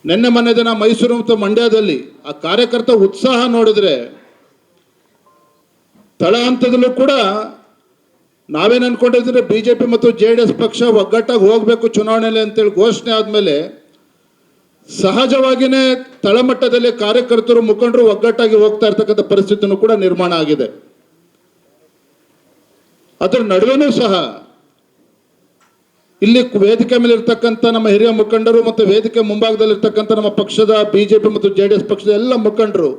ನಿನ್ನೆ ಮೊನ್ನೆ ದಿನ ಮೈಸೂರು ಮತ್ತು ಮಂಡ್ಯದಲ್ಲಿ ಆ ಕಾರ್ಯಕರ್ತ ಉತ್ಸಾಹ ನೋಡಿದ್ರೆ ತಳ ಹಂತದಲ್ಲೂ ಕೂಡ ನಾವೇನು ಅನ್ಕೊಂಡಿದ್ರೆ ಬಿಜೆಪಿ ಮತ್ತು JDS ಪಕ್ಷ ಒಗ್ಗಟ್ಟಾಗಿ ಹೋಗಬೇಕು ಚುನಾವಣೆಯಲ್ಲಿ ಅಂತೇಳಿ ಘೋಷಣೆ ಆದಮೇಲೆ ಸಹಜವಾಗಿಯೇ ತಳಮಟ್ಟದಲ್ಲಿ ಕಾರ್ಯಕರ್ತರು ಮುಖಂಡರು ಒಗ್ಗಟ್ಟಾಗಿ ಹೋಗ್ತಾ ಇರ್ತಕ್ಕಂಥ ಪರಿಸ್ಥಿತಿನೂ ಕೂಡ ನಿರ್ಮಾಣ ಆಗಿದೆ. ಅದರ ನಡುವೆನೂ ಸಹ ಇಲ್ಲಿ ವೇದಿಕೆ ಮೇಲೆ ಇರ್ತಕ್ಕಂಥ ನಮ್ಮ ಹಿರಿಯ ಮುಖಂಡರು ಮತ್ತು ವೇದಿಕೆ ಮುಂಭಾಗದಲ್ಲಿರ್ತಕ್ಕಂಥ ನಮ್ಮ ಪಕ್ಷದ ಬಿಜೆಪಿ ಮತ್ತು JDS ಪಕ್ಷದ ಎಲ್ಲ ಮುಖಂಡರು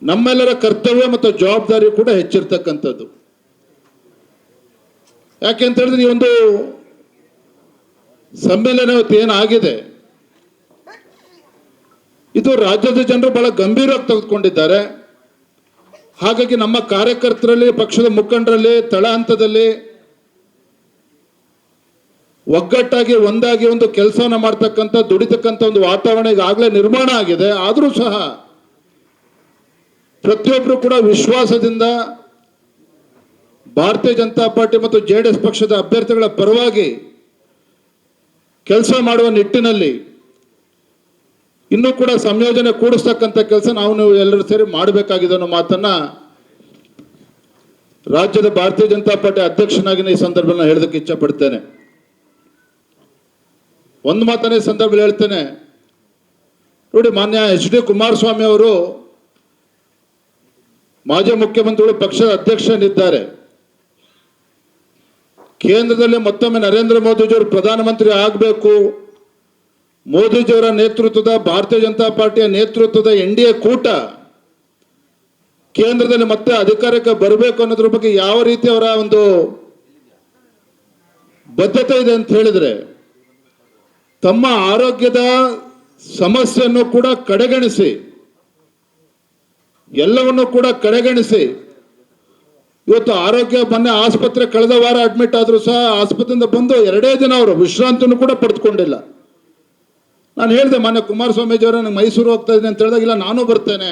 ನಮ್ಮೆಲ್ಲರ ಕರ್ತವ್ಯ ಮತ್ತು ಜವಾಬ್ದಾರಿ ಕೂಡ ಹೆಚ್ಚಿರ್ತಕ್ಕಂಥದ್ದು. ಯಾಕೆ ಅಂತ ಹೇಳಿದ್ರೆ ಈ ಒಂದು ಸಮ್ಮೇಳನ ಏನಾಗಿದೆ ಇದು ರಾಜ್ಯದ ಜನರು ಬಹಳ ಗಂಭೀರವಾಗಿ ತೆಗೆದುಕೊಂಡಿದ್ದಾರೆ. ಹಾಗಾಗಿ ನಮ್ಮ ಕಾರ್ಯಕರ್ತರಲ್ಲಿ ಪಕ್ಷದ ಮುಖಂಡರಲ್ಲಿ ತಳ ಹಂತದಲ್ಲಿ ಒಗ್ಗಟ್ಟಾಗಿ ಒಂದಾಗಿ ಒಂದು ಕೆಲಸವನ್ನ ಮಾಡ್ತಕ್ಕಂಥ ದುಡಿತಕ್ಕಂಥ ಒಂದು ವಾತಾವರಣ ಈಗಾಗಲೇ ನಿರ್ಮಾಣ ಆಗಿದೆ. ಆದರೂ ಸಹ ಪ್ರತಿಯೊಬ್ಬರು ಕೂಡ ವಿಶ್ವಾಸದಿಂದ ಭಾರತೀಯ ಜನತಾ ಪಾರ್ಟಿ ಮತ್ತು JDS ಪಕ್ಷದ ಅಭ್ಯರ್ಥಿಗಳ ಪರವಾಗಿ ಕೆಲಸ ಮಾಡುವ ನಿಟ್ಟಿನಲ್ಲಿ ಇನ್ನೂ ಕೂಡ ಸಂಯೋಜನೆ ಕೂಡಿಸ್ತಕ್ಕಂಥ ಕೆಲಸ ನೀವು ಎಲ್ಲರೂ ಸೇರಿ ಮಾಡಬೇಕಾಗಿದೆ ಅನ್ನೋ ಮಾತನ್ನ ರಾಜ್ಯದ ಭಾರತೀಯ ಜನತಾ ಪಾರ್ಟಿ ಅಧ್ಯಕ್ಷನಾಗಿ ಈ ಸಂದರ್ಭದಲ್ಲಿ ಹೇಳೋದಕ್ಕೆ ಇಚ್ಛೆ ಪಡ್ತೇನೆ. ಒಂದು ಮಾತನ್ನೇ ಸಂದರ್ಭದಲ್ಲಿ ಹೇಳ್ತೇನೆ ನೋಡಿ, ಮಾನ್ಯ HD ಕುಮಾರಸ್ವಾಮಿ ಅವರು ಮಾಜಿ ಮುಖ್ಯಮಂತ್ರಿಗಳು ಪಕ್ಷದ ಅಧ್ಯಕ್ಷನಿದ್ದಾರೆ. ಕೇಂದ್ರದಲ್ಲಿ ಮತ್ತೊಮ್ಮೆ ನರೇಂದ್ರ ಮೋದಿಜಿಯವರು ಪ್ರಧಾನಮಂತ್ರಿ ಆಗಬೇಕು, ಮೋದಿಜಿಯವರ ನೇತೃತ್ವದ ಭಾರತೀಯ ಜನತಾ ಪಾರ್ಟಿಯ ನೇತೃತ್ವದ NDA ಕೂಟ ಕೇಂದ್ರದಲ್ಲಿ ಮತ್ತೆ ಅಧಿಕಾರಕ್ಕೆ ಬರಬೇಕು ಅನ್ನೋದ್ರ ಬಗ್ಗೆ ಯಾವ ರೀತಿ ಅವರ ಒಂದು ಬದ್ಧತೆ ಇದೆ ಅಂತ ಹೇಳಿದ್ರೆ ತಮ್ಮ ಆರೋಗ್ಯದ ಸಮಸ್ಯೆಯನ್ನು ಕೂಡ ಕಡೆಗಣಿಸಿ ಎಲ್ಲವನ್ನೂ ಕೂಡ ಕಡೆಗಣಿಸಿ ಇವತ್ತು ಆರೋಗ್ಯ ಮೊನ್ನೆ ಆಸ್ಪತ್ರೆ ಕಳೆದ ವಾರ ಅಡ್ಮಿಟ್ ಆದರೂ ಸಹ ಆಸ್ಪತ್ರೆಯಿಂದ ಬಂದು 2 ದಿನ ಅವರು ವಿಶ್ರಾಂತಿನೂ ಕೂಡ ಪಡೆದುಕೊಂಡಿಲ್ಲ. ನಾನು ಹೇಳಿದೆ ಮಾನ್ಯ ಕುಮಾರಸ್ವಾಮೀಜಿಯವರ ನನಗೆ ಮೈಸೂರು ಹೋಗ್ತಾ ಇದ್ದೀನಿ ಅಂತ ಹೇಳಿದಾಗ ಇಲ್ಲ ನಾನು ಬರ್ತೇನೆ,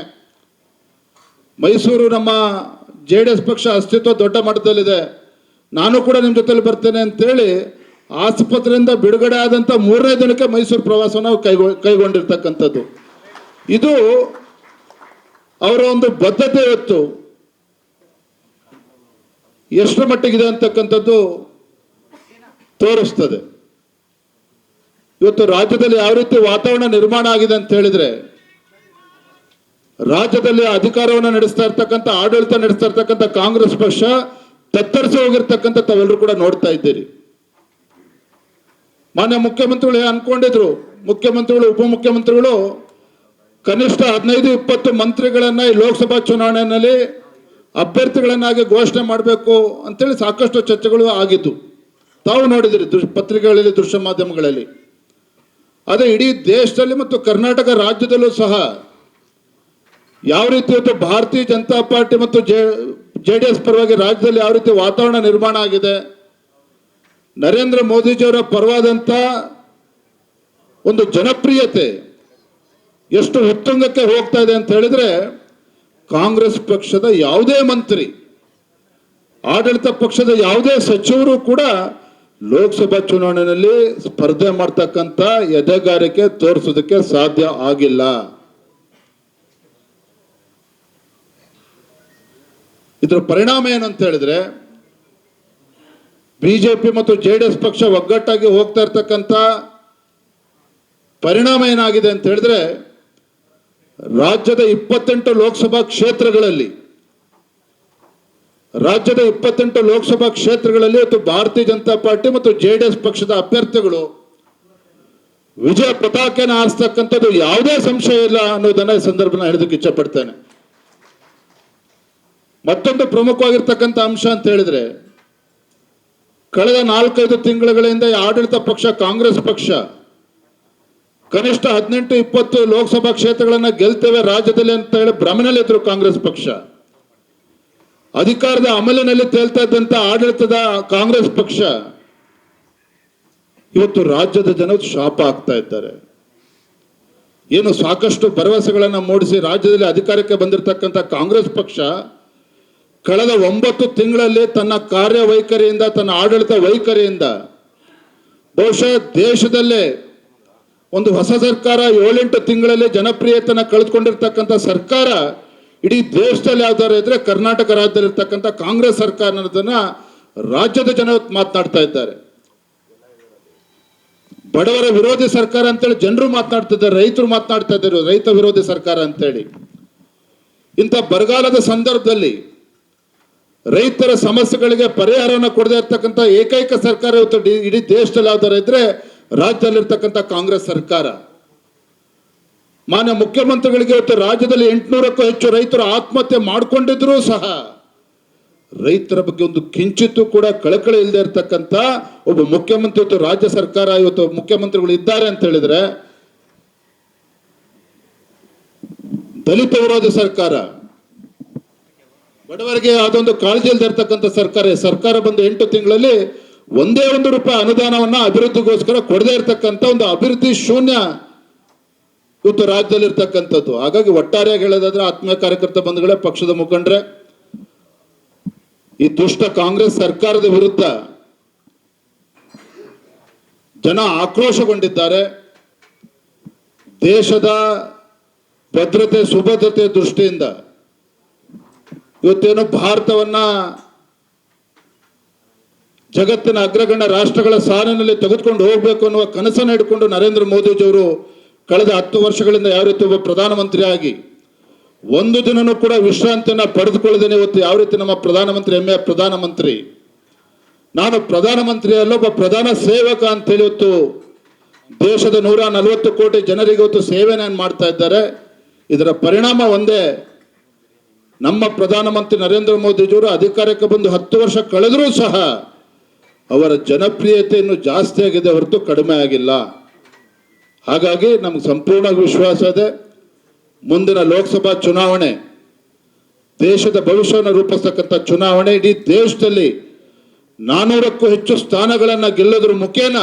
ಮೈಸೂರು ನಮ್ಮ JDS ಪಕ್ಷ ಅಸ್ತಿತ್ವ ದೊಡ್ಡ ಮಟ್ಟದಲ್ಲಿದೆ, ನಾನು ಕೂಡ ನಿಮ್ಮ ಜೊತೆಲಿ ಬರ್ತೇನೆ ಅಂತೇಳಿ ಆಸ್ಪತ್ರೆಯಿಂದ ಬಿಡುಗಡೆ ಆದಂಥ 3ನೇ ದಿನಕ್ಕೆ ಮೈಸೂರು ಪ್ರವಾಸವನ್ನು ಕೈಗೊಂಡಿರ್ತಕ್ಕಂಥದ್ದು. ಇದು ಅವರ ಒಂದು ಬದ್ಧತೆ ಇವತ್ತು ಎಷ್ಟರ ಮಟ್ಟಿಗಿದೆ ಅಂತಕ್ಕಂಥದ್ದು ತೋರಿಸ್ತದೆ. ಇವತ್ತು ರಾಜ್ಯದಲ್ಲಿ ಯಾವ ರೀತಿ ವಾತಾವರಣ ನಿರ್ಮಾಣ ಆಗಿದೆ ಅಂತ ಹೇಳಿದ್ರೆ ರಾಜ್ಯದಲ್ಲಿ ಅಧಿಕಾರವನ್ನು ನಡೆಸ್ತಾ ಇರ್ತಕ್ಕಂಥ ಆಡಳಿತ ನಡೆಸ್ತಾ ಇರ್ತಕ್ಕಂಥ ಕಾಂಗ್ರೆಸ್ ಪಕ್ಷ ತತ್ತರಿಸಿ ಹೋಗಿರ್ತಕ್ಕಂಥ ತಾವೆಲ್ಲರೂ ಕೂಡ ನೋಡ್ತಾ ಇದ್ದೀರಿ. ಮಾನ್ಯ ಮುಖ್ಯಮಂತ್ರಿಗಳು ಅನ್ಕೊಂಡಿದ್ರು, ಮುಖ್ಯಮಂತ್ರಿಗಳು ಉಪಮುಖ್ಯಮಂತ್ರಿಗಳು ಕನಿಷ್ಠ 15-20 ಮಂತ್ರಿಗಳನ್ನ ಈ ಲೋಕಸಭಾ ಚುನಾವಣೆಯಲ್ಲಿ ಅಭ್ಯರ್ಥಿಗಳನ್ನಾಗಿ ಘೋಷಣೆ ಮಾಡಬೇಕು ಅಂತೇಳಿ ಸಾಕಷ್ಟು ಚರ್ಚೆಗಳು ಆಗಿದ್ದು ತಾವು ನೋಡಿದಿರಿ ಪತ್ರಿಕೆಗಳಲ್ಲಿ, ದೃಶ್ಯ ಮಾಧ್ಯಮಗಳಲ್ಲಿ. ಅದೇ ಇಡೀ ದೇಶದಲ್ಲಿ ಮತ್ತು ಕರ್ನಾಟಕ ರಾಜ್ಯದಲ್ಲೂ ಸಹ ಯಾವ ರೀತಿ ಇವತ್ತು ಭಾರತೀಯ ಜನತಾ ಪಾರ್ಟಿ ಮತ್ತು JDS ಪರವಾಗಿ ರಾಜ್ಯದಲ್ಲಿ ಯಾವ ರೀತಿ ವಾತಾವರಣ ನಿರ್ಮಾಣ ಆಗಿದೆ, ನರೇಂದ್ರ ಮೋದಿಜಿಯವರ ಪರವಾದಂಥ ಒಂದು ಜನಪ್ರಿಯತೆ ಎಷ್ಟು ಉತ್ತುಂಗಕ್ಕೆ ಹೋಗ್ತಾ ಇದೆ ಅಂತ ಹೇಳಿದ್ರೆ ಕಾಂಗ್ರೆಸ್ ಪಕ್ಷದ ಯಾವುದೇ ಮಂತ್ರಿ, ಆಡಳಿತ ಪಕ್ಷದ ಯಾವುದೇ ಸಚಿವರು ಕೂಡ ಲೋಕಸಭಾ ಚುನಾವಣೆಯಲ್ಲಿ ಸ್ಪರ್ಧೆ ಮಾಡ್ತಕ್ಕಂಥ ಎದೆಗಾರಿಕೆ ತೋರಿಸೋದಕ್ಕೆ ಸಾಧ್ಯ ಆಗಿಲ್ಲ. ಇದರ ಪರಿಣಾಮ ಏನು ಅಂತ ಹೇಳಿದ್ರೆ ಬಿಜೆಪಿ ಮತ್ತು JDS ಪಕ್ಷ ಒಗ್ಗಟ್ಟಾಗಿ ಹೋಗ್ತಾ ಇರ್ತಕ್ಕಂಥ ಪರಿಣಾಮ ಏನಾಗಿದೆ ಅಂತ ಹೇಳಿದ್ರೆ ರಾಜ್ಯದ 28 ಲೋಕಸಭಾ ಕ್ಷೇತ್ರಗಳಲ್ಲಿ ಇವತ್ತು ಭಾರತೀಯ ಜನತಾ ಪಾರ್ಟಿ ಮತ್ತು JDS ಪಕ್ಷದ ಅಭ್ಯರ್ಥಿಗಳು ವಿಜಯ ಪತಾಕೆಯನ್ನು ಹಾರಿಸ್ತಕ್ಕಂಥದ್ದು ಯಾವುದೇ ಸಂಶಯ ಇಲ್ಲ ಅನ್ನೋದನ್ನ ಈ ಸಂದರ್ಭದಲ್ಲಿ ಹೇಳೋದಕ್ಕೆ ಇಚ್ಛೆ ಪಡ್ತೇನೆ. ಮತ್ತೊಂದು ಪ್ರಮುಖವಾಗಿರ್ತಕ್ಕಂಥ ಅಂಶ ಅಂತ ಹೇಳಿದ್ರೆ ಕಳೆದ 4-5 ತಿಂಗಳುಗಳಿಂದ ಆಡಳಿತ ಪಕ್ಷ ಕಾಂಗ್ರೆಸ್ ಪಕ್ಷ ಕನಿಷ್ಠ 18-20 ಲೋಕಸಭಾ ಕ್ಷೇತ್ರಗಳನ್ನ ಗೆಲ್ತೇವೆ ರಾಜ್ಯದಲ್ಲಿ ಅಂತ ಹೇಳಿ ಭ್ರಮೆನಲ್ಲಿದ್ರು ಕಾಂಗ್ರೆಸ್ ಪಕ್ಷ. ಅಧಿಕಾರದ ಅಮಲಿನಲ್ಲಿ ತೇಲ್ತಾ ಇದ್ದಂತ ಆಡಳಿತದ ಕಾಂಗ್ರೆಸ್ ಪಕ್ಷ ಇವತ್ತು ರಾಜ್ಯದ ಜನರು ಶಾಪ ಆಗ್ತಾ ಇದ್ದಾರೆ. ಏನು ಸಾಕಷ್ಟು ಭರವಸೆಗಳನ್ನು ಮೂಡಿಸಿ ರಾಜ್ಯದಲ್ಲಿ ಅಧಿಕಾರಕ್ಕೆ ಬಂದಿರತಕ್ಕಂಥ ಕಾಂಗ್ರೆಸ್ ಪಕ್ಷ ಕಳೆದ 9 ತಿಂಗಳಲ್ಲಿ ತನ್ನ ಕಾರ್ಯವೈಖರಿಯಿಂದ, ತನ್ನ ಆಡಳಿತ ವೈಖರಿಯಿಂದ ಬಹುಶಃ ದೇಶದಲ್ಲೇ ಒಂದು ಹೊಸ ಸರ್ಕಾರ 7-8 ತಿಂಗಳಲ್ಲಿ ಜನಪ್ರಿಯತೆನ ಕಳೆದುಕೊಂಡಿರ್ತಕ್ಕಂಥ ಸರ್ಕಾರ ಇಡೀ ದೇಶದಲ್ಲಿ ಯಾವ್ದಾರು ಇದ್ರೆ ಕರ್ನಾಟಕ ರಾಜ್ಯದಲ್ಲಿರ್ತಕ್ಕಂಥ ಕಾಂಗ್ರೆಸ್ ಸರ್ಕಾರ ಅನ್ನೋದನ್ನ ರಾಜ್ಯದ ಜನ ಮಾತನಾಡ್ತಾ ಇದ್ದಾರೆ. ಬಡವರ ವಿರೋಧಿ ಸರ್ಕಾರ ಅಂತೇಳಿ ಜನರು ಮಾತನಾಡ್ತಿದ್ದಾರೆ, ರೈತರು ಮಾತನಾಡ್ತಾ ಇದ್ದಾರೆ ರೈತ ವಿರೋಧಿ ಸರ್ಕಾರ ಅಂತೇಳಿ. ಇಂಥ ಬರಗಾಲದ ಸಂದರ್ಭದಲ್ಲಿ ರೈತರ ಸಮಸ್ಯೆಗಳಿಗೆ ಪರಿಹಾರವನ್ನು ಕೊಡದೇ ಇರ್ತಕ್ಕಂಥ ಏಕೈಕ ಸರ್ಕಾರ ಇವತ್ತು ಇಡೀ ದೇಶದಲ್ಲಿ ಯಾವ್ದಾರು ಇದ್ರೆ ರಾಜ್ಯದಲ್ಲಿರ್ತಕ್ಕಂಥ ಕಾಂಗ್ರೆಸ್ ಸರ್ಕಾರ. ಮಾನ್ಯ ಮುಖ್ಯಮಂತ್ರಿಗಳಿಗೆ ಇವತ್ತು ರಾಜ್ಯದಲ್ಲಿ 800ಕ್ಕೂ ಹೆಚ್ಚು ರೈತರು ಆತ್ಮಹತ್ಯೆ ಮಾಡಿಕೊಂಡಿದ್ರು ಸಹ ರೈತರ ಬಗ್ಗೆ ಒಂದು ಕಿಂಚಿತ್ತೂ ಕೂಡ ಕಳಕಳಿ ಇಲ್ಲದೆ ಇರ್ತಕ್ಕಂಥ ಒಬ್ಬ ಮುಖ್ಯಮಂತ್ರಿ ಇವತ್ತು ರಾಜ್ಯ ಸರ್ಕಾರ ಇವತ್ತು ಮುಖ್ಯಮಂತ್ರಿಗಳು ಇದ್ದಾರೆ ಅಂತ ಹೇಳಿದ್ರೆ, ದಲಿತ ವಿರೋಧಿ ಸರ್ಕಾರ, ಬಡವರಿಗೆ ಅದೊಂದು ಕಾಳಜಿ ಇಲ್ಲದೆ ಇರ್ತಕ್ಕಂಥ ಸರ್ಕಾರ ಬಂದು 8 ತಿಂಗಳಲ್ಲಿ ಒಂದೇ ₹1 ಅನುದಾನವನ್ನ ಅಭಿವೃದ್ಧಿಗೋಸ್ಕರ ಕೊಡದೇ ಇರ್ತಕ್ಕಂಥ ಒಂದು ಅಭಿವೃದ್ಧಿ ಶೂನ್ಯ ಇವತ್ತು ರಾಜ್ಯದಲ್ಲಿ ಇರ್ತಕ್ಕಂಥದ್ದು. ಹಾಗಾಗಿ ಒಟ್ಟಾರೆಯಾಗಿ ಹೇಳೋದಾದ್ರೆ ಆತ್ಮೀಯ ಕಾರ್ಯಕರ್ತ ಬಂಧುಗಳೇ, ಪಕ್ಷದ ಮುಖಂಡರೇ, ಈ ದುಷ್ಟ ಕಾಂಗ್ರೆಸ್ ಸರ್ಕಾರದ ವಿರುದ್ಧ ಜನ ಆಕ್ರೋಶಗೊಂಡಿದ್ದಾರೆ. ದೇಶದ ಭದ್ರತೆ ಸುಭದ್ರತೆ ದೃಷ್ಟಿಯಿಂದ ಇವತ್ತೇನು ಭಾರತವನ್ನ ಜಗತ್ತಿನ ಅಗ್ರಗಣ್ಯ ರಾಷ್ಟ್ರಗಳ ಸಾಲಿನಲ್ಲಿ ತೆಗೆದುಕೊಂಡು ಹೋಗಬೇಕು ಅನ್ನುವ ಕನಸನ್ನು ಹಿಡ್ಕೊಂಡು ನರೇಂದ್ರ ಮೋದಿಜಿಯವರು ಕಳೆದ 10 ವರ್ಷಗಳಿಂದ ಯಾವ ರೀತಿ ಒಬ್ಬ ಪ್ರಧಾನಮಂತ್ರಿ ಆಗಿ ಒಂದು ದಿನನೂ ಕೂಡ ವಿಶ್ರಾಂತಿಯನ್ನ ಪಡೆದುಕೊಳ್ಳದೇನೆ ಇವತ್ತು ಯಾವ ರೀತಿ ನಮ್ಮ ಪ್ರಧಾನಮಂತ್ರಿ ಹೆಮ್ಮೆಯ ಪ್ರಧಾನಮಂತ್ರಿ, ನಾನು ಪ್ರಧಾನಮಂತ್ರಿ ಅಲ್ಲ ಒಬ್ಬ ಪ್ರಧಾನ ಸೇವಕ ಅಂತೇಳಿ ಇವತ್ತು ದೇಶದ 140 ಕೋಟಿ ಜನರಿಗೆ ಇವತ್ತು ಸೇವೆಯನ್ನು ಮಾಡ್ತಾ ಇದ್ದಾರೆ. ಇದರ ಪರಿಣಾಮ ಒಂದೇ, ನಮ್ಮ ಪ್ರಧಾನಮಂತ್ರಿ ನರೇಂದ್ರ ಮೋದಿಜಿಯವರು ಅಧಿಕಾರಕ್ಕೆ ಬಂದು 10 ವರ್ಷ ಕಳೆದರೂ ಸಹ ಅವರ ಜನಪ್ರಿಯತೆ ಇನ್ನೂ ಜಾಸ್ತಿ ಆಗಿದೆ ಹೊರತು ಕಡಿಮೆ ಆಗಿಲ್ಲ. ಹಾಗಾಗಿ ನಮ್ಗೆ ಸಂಪೂರ್ಣ ವಿಶ್ವಾಸ ಇದೆ, ಮುಂದಿನ ಲೋಕಸಭಾ ಚುನಾವಣೆ ದೇಶದ ಭವಿಷ್ಯವನ್ನು ರೂಪಿಸ್ತಕ್ಕಂಥ ಚುನಾವಣೆ. ಇಡೀ ದೇಶದಲ್ಲಿ 400ಕ್ಕೂ ಹೆಚ್ಚು ಸ್ಥಾನಗಳನ್ನು ಗೆಲ್ಲೋದ್ರ ಮುಖೇನ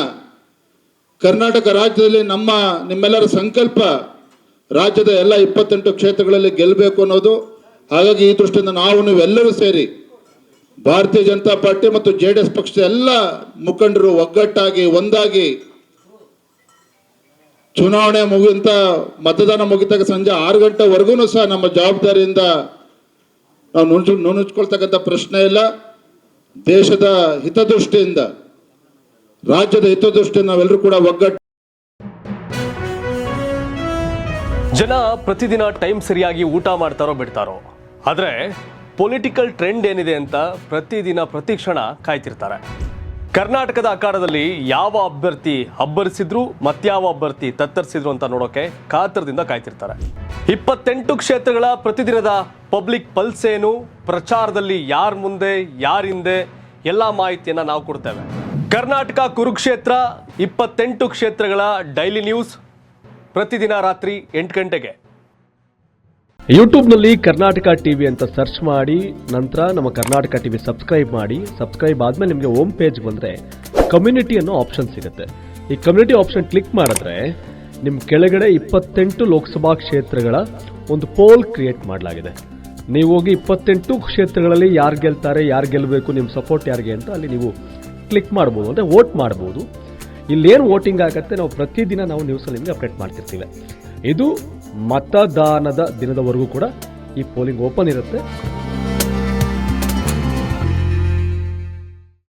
ಕರ್ನಾಟಕ ರಾಜ್ಯದಲ್ಲಿ ನಿಮ್ಮೆಲ್ಲರ ಸಂಕಲ್ಪ ರಾಜ್ಯದ ಎಲ್ಲ 28 ಕ್ಷೇತ್ರಗಳಲ್ಲಿ ಗೆಲ್ಲಬೇಕು ಅನ್ನೋದು. ಹಾಗಾಗಿ ಈ ದೃಷ್ಟಿಯಿಂದ ನೀವೆಲ್ಲರೂ ಸೇರಿ ಭಾರತೀಯ ಜನತಾ ಪಾರ್ಟಿ ಮತ್ತು JDS ಪಕ್ಷದ ಎಲ್ಲ ಮುಖಂಡರು ಒಗ್ಗಟ್ಟಾಗಿ ಒಂದಾಗಿ ಚುನಾವಣೆ ಮುಗಿಂತ ಮತದಾನ ಮುಗಿತಾಗ ಸಂಜೆ 6 ಗಂಟೆವರೆಗೂ ಸಹ ನಮ್ಮ ಜವಾಬ್ದಾರಿಯಿಂದ ನಾವು ನುಣುಚ್ಕೊಳ್ತಕ್ಕಂಥ ಪ್ರಶ್ನೆ ಇಲ್ಲ. ದೇಶದ ಹಿತದೃಷ್ಟಿಯಿಂದ, ರಾಜ್ಯದ ಹಿತದೃಷ್ಟಿಯಿಂದ ನಾವೆಲ್ಲರೂ ಕೂಡ ಒಗ್ಗಟ್ಟು. ಜನ ಪ್ರತಿದಿನ ಟೈಮ್ ಸರಿಯಾಗಿ ಊಟ ಮಾಡ್ತಾರೋ ಬಿಡ್ತಾರೋ, ಆದರೆ ಪೊಲಿಟಿಕಲ್ ಟ್ರೆಂಡ್ ಏನಿದೆ ಅಂತ ಪ್ರತಿದಿನ ಪ್ರತಿಕ್ಷಣ ಕಾಯ್ತಿರ್ತಾರೆ. ಕರ್ನಾಟಕದ ಅಖಾಡದಲ್ಲಿ ಯಾವ ಅಭ್ಯರ್ಥಿ ಅಬ್ಬರಿಸಿದ್ರು ಮತ್ಯಾವ ಅಭ್ಯರ್ಥಿ ತತ್ತರಿಸಿದ್ರು ಅಂತ ನೋಡೋಕೆ ಕಾತರದಿಂದ ಕಾಯ್ತಿರ್ತಾರೆ. 28 ಕ್ಷೇತ್ರಗಳ ಪ್ರತಿದಿನದ ಪಬ್ಲಿಕ್ ಪಲ್ಸ್ ಏನು, ಪ್ರಚಾರದಲ್ಲಿ ಯಾರ ಮುಂದೆ ಯಾರ ಹಿಂದೆ ಎಲ್ಲ ಮಾಹಿತಿಯನ್ನ ನಾವು ಕೊಡ್ತೇವೆ. ಕರ್ನಾಟಕ ಕುರುಕ್ಷೇತ್ರ 28 ಕ್ಷೇತ್ರಗಳ ಡೈಲಿ ನ್ಯೂಸ್ ಪ್ರತಿದಿನ ರಾತ್ರಿ 8 ಗಂಟೆಗೆ ಯೂಟ್ಯೂಬ್ನಲ್ಲಿ ಕರ್ನಾಟಕ ಟಿವಿ ಅಂತ ಸರ್ಚ್ ಮಾಡಿ, ನಂತರ ನಮ್ಮ ಕರ್ನಾಟಕ ಟಿವಿ ಸಬ್ಸ್ಕ್ರೈಬ್ ಮಾಡಿ. ಸಬ್ಸ್ಕ್ರೈಬ್ ಆದ್ಮೇಲೆ ನಿಮಗೆ ಹೋಮ್ ಪೇಜ್ ಬಂದರೆ ಕಮ್ಯುನಿಟಿ ಅನ್ನೋ ಆಪ್ಷನ್ ಸಿಗುತ್ತೆ. ಈ ಕಮ್ಯುನಿಟಿ ಆಪ್ಷನ್ ಕ್ಲಿಕ್ ಮಾಡಿದ್ರೆ ನಿಮ್ಮ ಕೆಳಗಡೆ 28 ಲೋಕಸಭಾ ಕ್ಷೇತ್ರಗಳ ಒಂದು ಪೋಲ್ ಕ್ರಿಯೇಟ್ ಮಾಡಲಾಗಿದೆ. ನೀವು ಹೋಗಿ 28 ಕ್ಷೇತ್ರಗಳಲ್ಲಿ ಯಾರು ಗೆಲ್ತಾರೆ, ಯಾರು ಗೆಲ್ಲಬೇಕು, ನಿಮ್ಮ ಸಪೋರ್ಟ್ ಯಾರಿಗೆ ಅಂತ ಅಲ್ಲಿ ನೀವು ಕ್ಲಿಕ್ ಮಾಡ್ಬೋದು, ಅಂದರೆ ವೋಟ್ ಮಾಡ್ಬೋದು. ಇಲ್ಲೇನು ವೋಟಿಂಗ್ ಆಗುತ್ತೆ ನಾವು ಪ್ರತಿದಿನ ನಾವು ನ್ಯೂಸಲ್ಲಿ ನಿಮಗೆ ಅಪ್ಡೇಟ್ ಮಾಡ್ತಿರ್ತೀವಿ. ಇದು ಮತದಾನದ ದಿನದವರೆಗೂ ಕೂಡ ಈ ಪೋಲಿಂಗ್ ಓಪನ್ ಇರುತ್ತೆ.